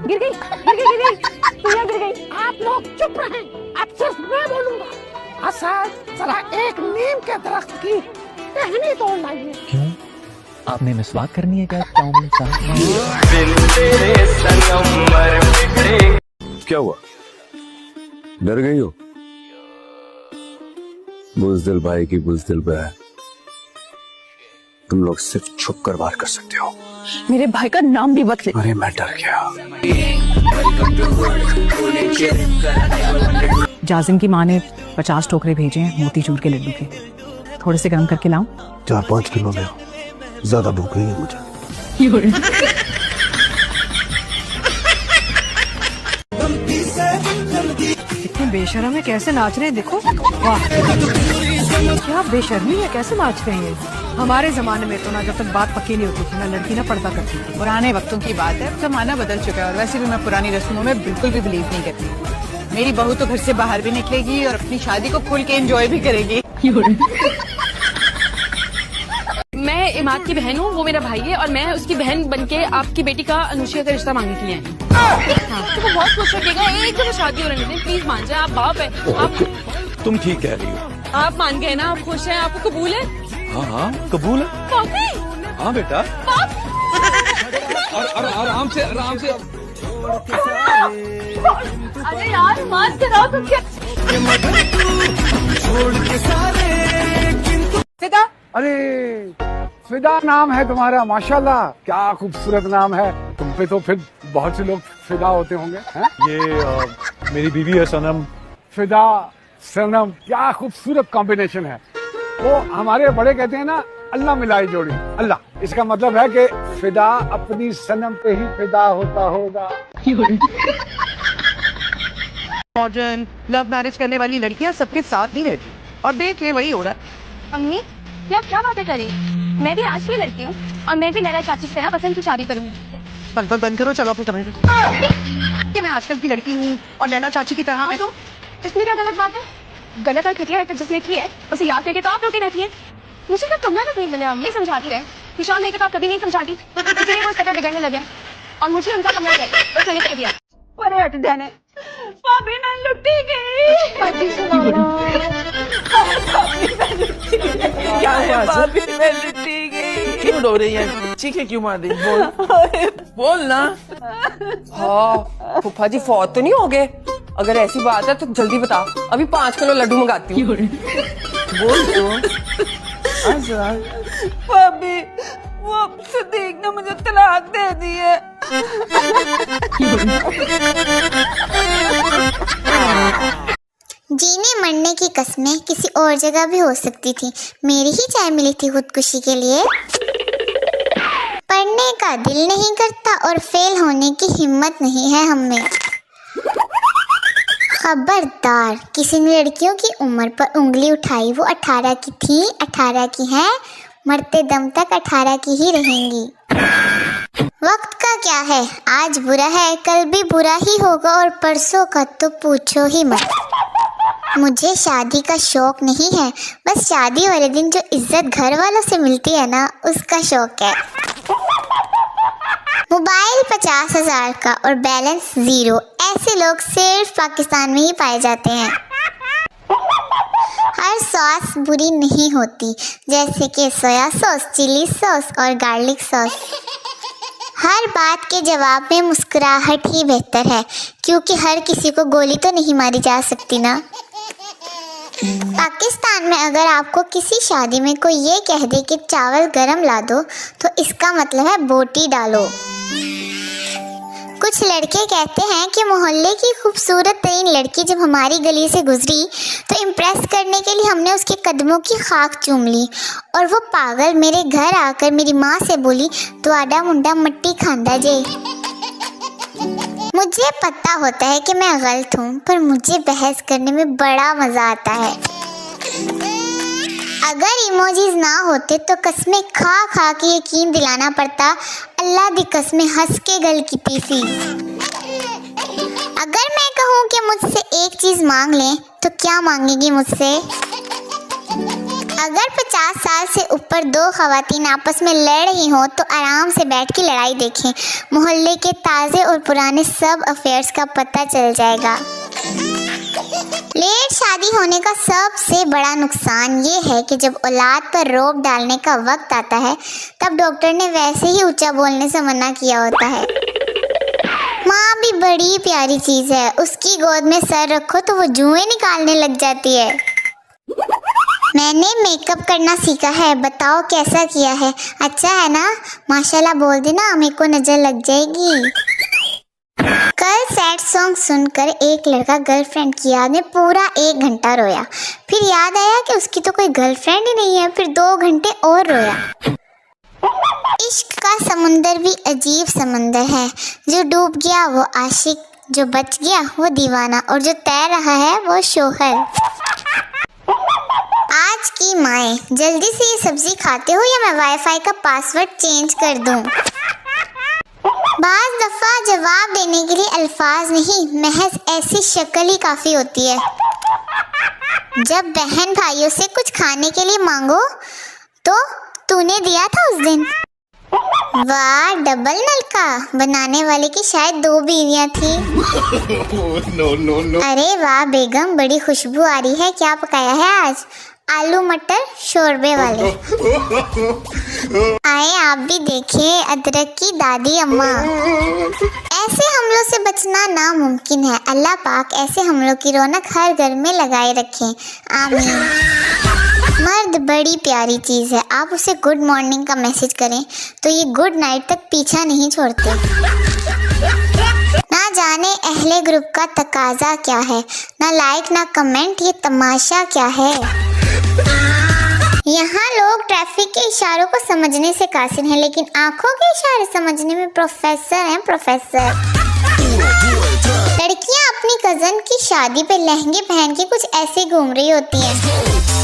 गिर गई सुइया गिर गई। आप लोग चुप रहें, अब सिर्फ मैं बोलूंगा। असद जरा एक नीम के दरख्त की टहनी तोड़ लाइए। क्यों, आपने मिसवाक करनी है क्या कामले साहब? क्या हुआ, डर गई हो? बुज़दिल भाई की बुज़दिल बहन, तुम लोग सिर्फ छुप कर वार कर सकते हो। मेरे भाई का नाम भी बदले। अरे मैं डर गया। जाजिम की माँ ने 50 टोकरे भेजे हैं मोतीचूर के लड्डू के, थोड़े से गर्म करके लाऊं? 4-5 किलो ले आओ, ज्यादा भूख नहीं है मुझे। इतने बेशर्म है, कैसे नाच रहे हैं देखो। वाह क्या बेशर्मी है, कैसे नाच रहे हैं। हमारे जमाने में तो ना जब तक बात पक्की नहीं होती थी ना लड़की ना पर्दा करती थी। पुराने वक्तों की बात है, जमाना बदल चुका है। और वैसे भी मैं पुरानी रस्मों में बिल्कुल भी बिलीव नहीं करती। मेरी बहू तो घर से बाहर भी निकलेगी और अपनी शादी को खुल के एंजॉय भी करेगी। मैं इमाद की बहन हूँ, वो मेरा भाई है और मैं उसकी बहन बनके आपकी बेटी का अनुष्का का रिश्ता मांगने के लिए आई हूँ। तो वो बहुत खुश रखेगा, एक दफा शादी हो रही है, प्लीज मान जाए। आप बाप है, आप तुम ठीक कह रही हो। आप मान गए ना, आप खुश हैं, आपको कबूल है? हाँ हाँ कबूल है। पापी, हाँ बेटा। और आराम से आराम से। अरे यार माफ कराओ तुम। क्या फिदा, अरे फिदा नाम है तुम्हारा, माशाल्लाह क्या खूबसूरत नाम है। तुम पे तो फिर बहुत से लोग फिदा होते होंगे हैं? ये मेरी बीवी है सनम। फिदा सनम, क्या खूबसूरत कॉम्बिनेशन है। वो हमारे बड़े कहते हैं ना, अल्लाह मिलाई जोड़ी। अल्लाह, इसका मतलब है कि फिदा अपनी सनम पे ही फिदा होता होगा। मॉडर्न लव मैरिज करने वाली लड़कियां सबके साथ नहीं रहती, और देख ले वही हो रहा है। अम्मी आप क्या बातें करें, मैं भी आज की लड़की हूँ और मैं भी नैना चाची से पसंद की शादी करूँगी। बंद करो, चलो अपने कमरे में। कि मैं आजकल की लड़की हूँ और नैना चाची की तरह मैं तो। इसमें क्या गलत बात है? गलत और घटिया हरकत जिसने की है उसे याद करके तो आप रोती रहती है। मुझे तो तुमने तो नहीं मिले, अम्मी समझाती रहे, निशान नहीं तो आप कभी नहीं समझाती, इसलिए वो कदर बिगड़ने लगे और मुझे उनका कमरा गया बस मैंने कह दिया। अरे हट जाने, भाभी ना लुटी गई। क्या हुआ? भाभी मैं लुटी गई। क्यों रो रही है? चीखे क्यों मार रही? बोल ना। हाँ फूफा जी फौत तो नहीं हो गए? अगर ऐसी बात है तो जल्दी बता, अभी 5 किलो लड्डू मंगाती हूँ। बोल तो। भाभी वो सदीक ने मुझे तलाक दे दी है। जीने मरने की कस्में किसी और जगह भी हो सकती थी, मेरी ही चाय मिली थी खुदकुशी के लिए। पढ़ने का दिल नहीं करता और फेल होने की हिम्मत नहीं है हमें। खबरदार, किसी ने लड़कियों की उम्र पर उंगली उठाई, वो 18 की थी, 18 की है, मरते दम तक 18 की ही रहेंगी। वक्त का क्या है, आज बुरा है कल भी बुरा ही होगा और परसों का तो पूछो ही मत। मुझे शादी का शौक नहीं है, बस शादी वाले दिन जो इज्जत घर वालों से मिलती है ना, उसका शौक है। मोबाइल 50,000 का और बैलेंस 0, ऐसे लोग सिर्फ पाकिस्तान में ही पाए जाते हैं। हर सॉस बुरी नहीं होती, जैसे कि सोया सॉस, चिली सॉस और गार्लिक सॉस। हर बात के जवाब में मुस्कुराहट ही बेहतर है, क्योंकि हर किसी को गोली तो नहीं मारी जा सकती ना। पाकिस्तान में अगर आपको किसी शादी में कोई ये कह दे कि चावल गरम ला दो, तो इसका मतलब है बोटी डालो। कुछ लड़के कहते हैं कि मोहल्ले की खूबसूरत तरीन लड़की जब हमारी गली से गुजरी तो इम्प्रेस करने के लिए हमने उसके कदमों की खाक चूम ली, और वो पागल मेरे घर आकर मेरी माँ से बोली, तो आडा मुंडा मट्टी खांदा जे। मुझे पता होता है कि मैं गलत हूँ, पर मुझे बहस करने में बड़ा मज़ा आता है। अगर इमोजीज ना होते तो कसमें खा खा के यकीन दिलाना पड़ता, अल्लाह दी कसमें हंस के गल की थी। अगर मैं कहूँ कि मुझसे एक चीज़ मांग लें तो क्या मांगेगी मुझसे? अगर 50 साल से ऊपर दो खवातीन आपस में लड़ रही हों तो आराम से बैठ के लड़ाई देखें। मोहल्ले के ताज़े और पुराने सब अफेयर्स का पता चल जाएगा। लेट शादी होने का सबसे बड़ा नुकसान ये है कि जब औलाद पर रोब डालने का वक्त आता है तब डॉक्टर ने वैसे ही ऊंचा बोलने से मना किया होता है। माँ भी बड़ी प्यारी चीज़ है, उसकी गोद में सर रखो तो वो जुएं निकालने लग जाती है। मैंने मेकअप करना सीखा है, बताओ कैसा किया है? अच्छा है ना? माशाल्लाह बोल देना, मेरे को नजर लग जाएगी। कल सैड सॉन्ग सुनकर एक लड़का गर्लफ्रेंड की याद में पूरा 1 घंटा रोया। फिर याद आया कि उसकी तो कोई गर्लफ्रेंड ही नहीं है, फिर 2 घंटे और रोया। इश्क का समुंदर भी अजीब समंदर है। जो डूब गया वो आशिक, जो बच गया वो दीवाना, और जो तैर रहा है वो शोहर। आज की माएँ, जल्दी से ये सब्जी खाते हो या मैं वाईफाई का पासवर्ड चेंज कर दूं? बाज़ दफ़ा जवाब देने के लिए अल्फाज नहीं, महज ऐसी शक्ल ही काफ़ी होती है। जब बहन भाइयों से कुछ खाने के लिए मांगो तो तूने दिया था उस दिन। वाह, डबल नलका। बनाने वाले की शायद 2 बीवियां थी। अरे वाह बेगम, बड़ी खुशबू आ रही है, क्या पकाया है आज? आलू मटर शोरबे वाले। आए आप भी देखें, अदरक की दादी अम्मा। ऐसे हमलों से बचना नामुमकिन है। अल्लाह पाक ऐसे हमलों की रौनक हर घर में लगाए रखें, आमीन। मर्द बड़ी प्यारी चीज़ है, आप उसे गुड मॉर्निंग का मैसेज करें तो ये गुड नाइट तक पीछा नहीं छोड़ते। ना जाने अहले ग्रुप का तकाजा क्या है, ना लाइक ना कमेंट, ये तमाशा क्या है। यहाँ लोग ट्रैफिक के इशारों को समझने से कासिर हैं, लेकिन आंखों के इशारे समझने में प्रोफेसर हैं, प्रोफेसर। लड़कियाँ अपनी कजन की शादी पे लहंगे पहन के कुछ ऐसे घूम रही होती हैं।